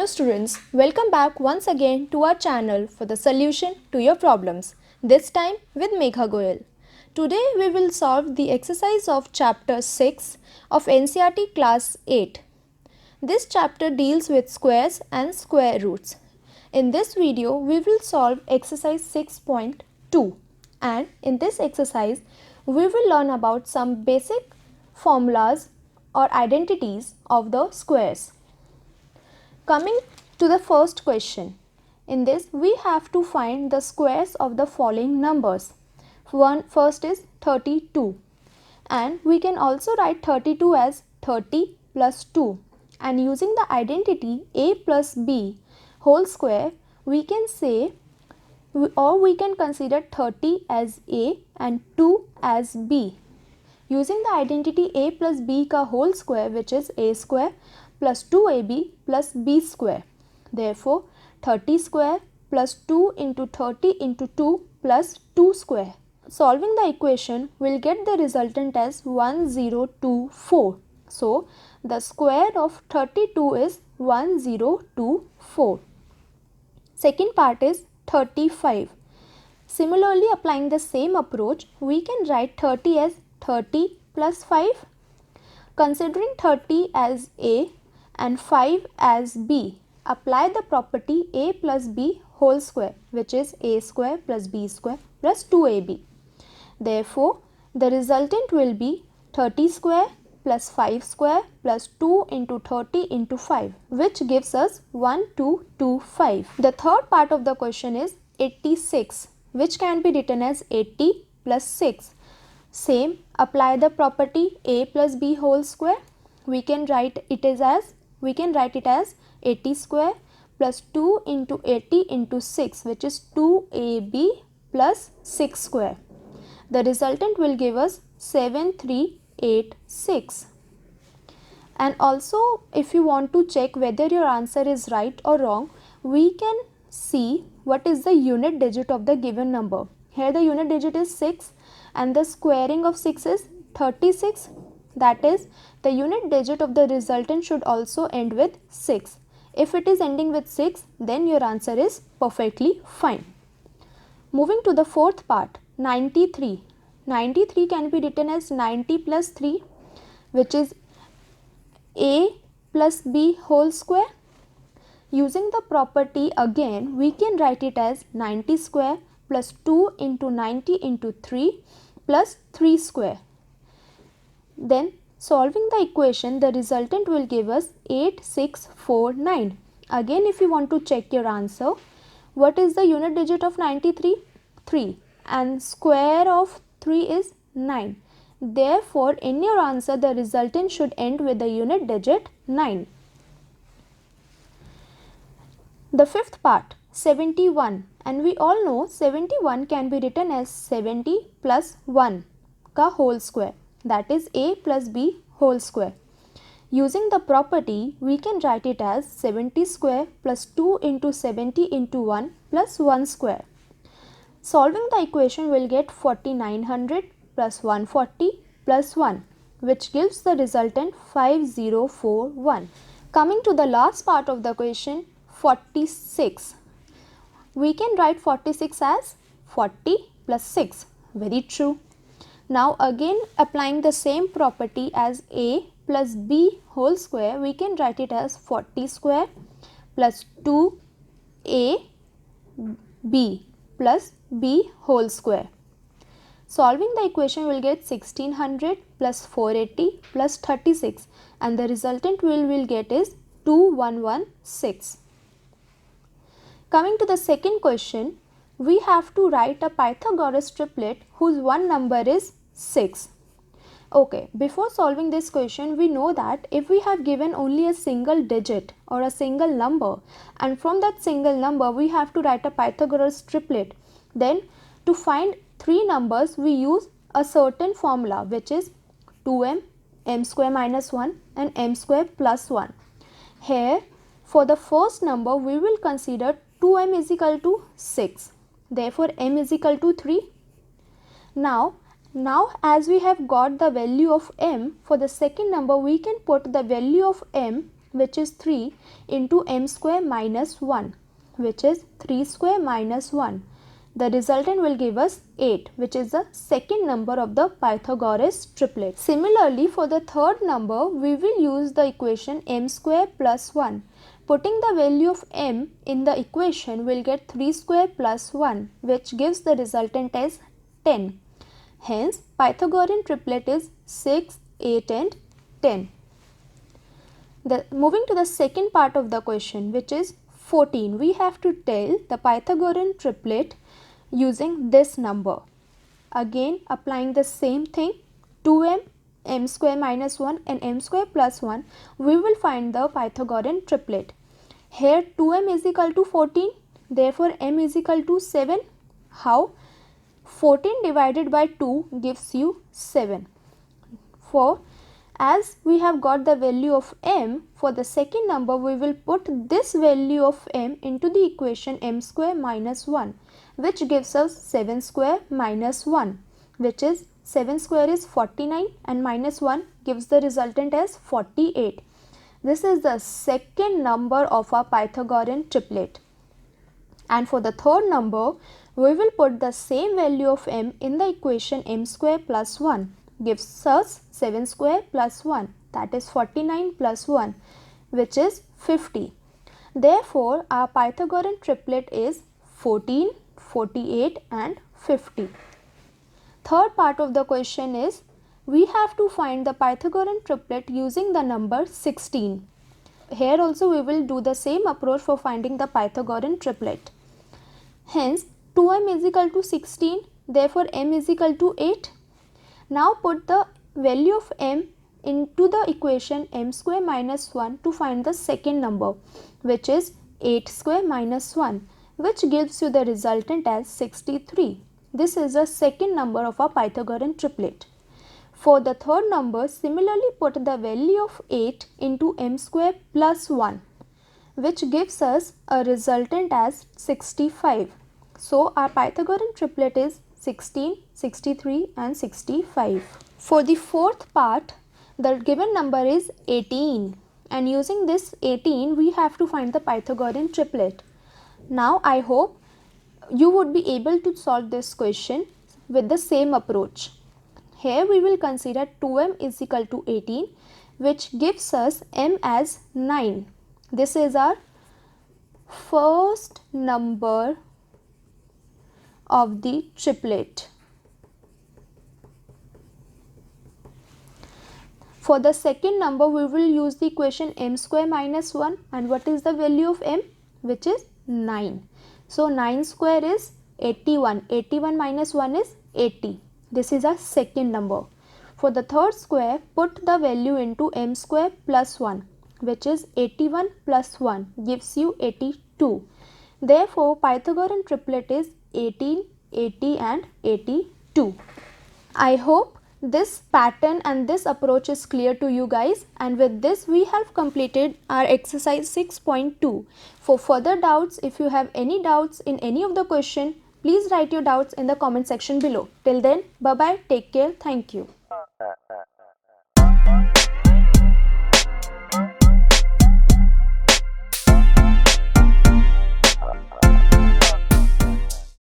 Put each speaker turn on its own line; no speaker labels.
students, welcome back once again to our channel for the solution to your problems, this time with Megha Goyal. Today we will solve the exercise of chapter 6 of NCERT class 8. This chapter deals with squares and square roots. In this video we will solve exercise 6.2, and in this exercise we will learn about some basic formulas or identities of the squares. Coming to the first question, in this we have to find the squares of the following numbers. First is 32, and we can also write 32 as 30 plus 2, and using the identity a plus b whole square, we can say or we can consider 30 as a and 2 as b. Using the identity a plus b ka whole square, which is a square plus 2ab plus b square. Therefore, 30 square plus 2 into 30 into 2 plus 2 square. Solving the equation, we'll get the resultant as 1024. So, the square of 32 is 1024. Second part is 35. Similarly, applying the same approach, we can write 30 as 30 plus 5. Considering 30 as a and 5 as b, apply the property a plus b whole square, which is a square plus b square plus 2ab. Therefore, the resultant will be 30 square plus 5 square plus 2 into 30 into 5, which gives us 1225. The third part of the question is 86, which can be written as 80 plus 6. Same, apply the property a plus b whole square. We can write it as 80 square plus 2 into 80 into 6, which is 2ab plus 6 square. The resultant will give us 7386. And also, if you want to check whether your answer is right or wrong, we can see what is the unit digit of the given number. Here the unit digit is 6 and the squaring of 6 is 36. That is, the unit digit of the resultant should also end with 6. If it is ending with 6, then your answer is perfectly fine. Moving to the fourth part, 93. 93 can be written as 90 plus 3, which is a plus b whole square. Using the property again, we can write it as 90 square plus 2 into 90 into 3 plus 3 square. Then solving the equation, the resultant will give us 8649. Again, if you want to check your answer, what is the unit digit of 93? 3, and square of 3 is 9. Therefore, in your answer, the resultant should end with the unit digit 9. The fifth part, 71, and we all know 71 can be written as 70 plus 1 ka whole square, that is a plus b whole square. Using the property, we can write it as 70 square plus 2 into 70 into 1 plus 1 square. Solving the equation, will get 4900 plus 140 plus 1, which gives the resultant 5041. Coming to the last part of the question, 46. We can write 46 as 40 plus 6. Very true. Now again, applying the same property as a plus b whole square, we can write it as 40 square plus 2ab plus b whole square. Solving the equation, will get 1600 plus 480 plus 36, and the resultant we will get is 2116. Coming to the second question, we have to write a Pythagoras triplet whose one number is 6. Okay, before solving this question, we know that if we have given only a single digit or a single number, and from that single number we have to write a Pythagoras triplet, then to find three numbers we use a certain formula, which is 2m, m square minus 1 and m square plus 1. Here, for the first number, we will consider 2m is equal to 6. Therefore, m is equal to 3. Now as we have got the value of m, for the second number we can put the value of m which is 3 into m square minus 1, which is 3 square minus 1. The resultant will give us 8, which is the second number of the Pythagoras triplet. Similarly, for the third number, we will use the equation m square plus 1. Putting the value of m in the equation, we will get 3 square plus 1, which gives the resultant as 10. Hence, Pythagorean triplet is 6, 8 and 10. Moving to the second part of the question, which is 14. We have to tell the Pythagorean triplet using this number. Again, applying the same thing, 2m, m square minus 1 and m square plus 1, we will find the Pythagorean triplet. Here 2m is equal to 14, therefore m is equal to 7. How? 14 divided by 2 gives you 7. For as we have got the value of m, for the second number we will put this value of m into the equation m square minus 1, which gives us 7 square minus 1, which is 7 square is 49 and minus 1 gives the resultant as 48. This is the second number of our Pythagorean triplet. And for the third number, we will put the same value of m in the equation m square plus 1, gives us 7 square plus 1, that is 49 plus 1, which is 50. Therefore, our Pythagorean triplet is 14, 48 and 50. Third part of the question is, we have to find the Pythagorean triplet using the number 16. Here also we will do the same approach for finding the Pythagorean triplet. Hence, 2m is equal to 16, therefore m is equal to 8. Now put the value of m into the equation m square minus 1 to find the second number, which is 8 square minus 1, which gives you the resultant as 63. This is the second number of our Pythagorean triplet. For the third number, similarly put the value of 8 into m square plus 1, which gives us a resultant as 65. So, our Pythagorean triplet is 16, 63 and 65. For the fourth part, the given number is 18, and using this 18 we have to find the Pythagorean triplet. Now I hope you would be able to solve this question with the same approach. Here we will consider 2m is equal to 18, which gives us m as 9. This is our first number of the triplet. For the second number, we will use the equation m square minus 1, and what is the value of m? Which is 9. So 9 square is 81. 81 minus 1 is 80. This is our second number. For the third square, put the value into m square plus 1, which is 81 plus 1 gives you 82. Therefore, Pythagorean triplet is 18, 80 and 82. I hope this pattern and this approach is clear to you guys, and with this we have completed our exercise 6.2. For further doubts, if you have any doubts in any of the question, please write your doubts in the comment section below. Till then, bye bye, take care, thank you.